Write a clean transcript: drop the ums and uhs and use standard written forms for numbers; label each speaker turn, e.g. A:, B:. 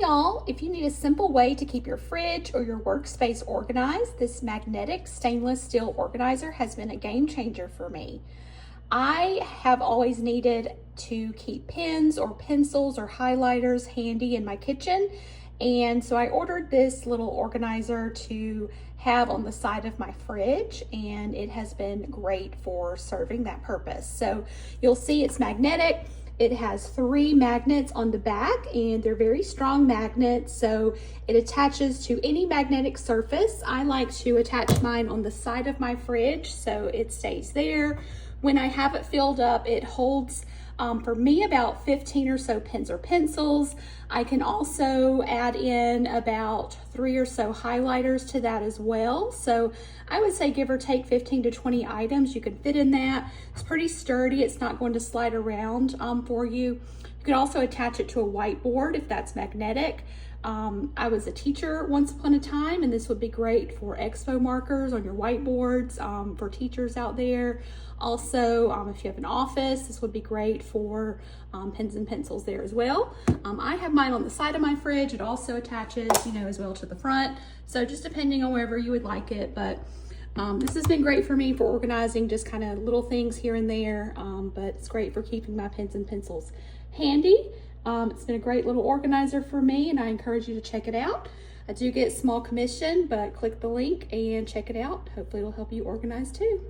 A: y'all, if you need a simple way to keep your fridge or your workspace organized, this magnetic stainless steel organizer has been a game changer for me. I have always needed to keep pens or pencils or highlighters handy in my kitchen, and so I ordered this little organizer to have on the side of my fridge, and it has been great for serving that purpose. So you'll see it's magnetic. It has 3 magnets on the back, and they're very strong magnets, so it attaches to any magnetic surface. I like to attach mine on the side of my fridge so it stays there. When I have it filled up, it holds for me about 15 or so pens or pencils. I can also add in about 3 or so highlighters to that as well. So I would say give or take 15 to 20 items you can fit in that. It's pretty sturdy. It's not going to slide around for you. You can also attach it to a whiteboard if that's magnetic. I was a teacher once upon a time, and this would be great for expo markers on your whiteboards for teachers out there. Also, if you have an office, this would be great for pens and pencils there as well. I have mine on the side of my fridge. It also attaches, as well to the front. So just depending on wherever you would like it, but this has been great for me for organizing just kind of little things here and there, but it's great for keeping my pens and pencils handy. It's been a great little organizer for me, and I encourage you to check it out. I do get small commission, but click the link and check it out. Hopefully it'll help you organize too.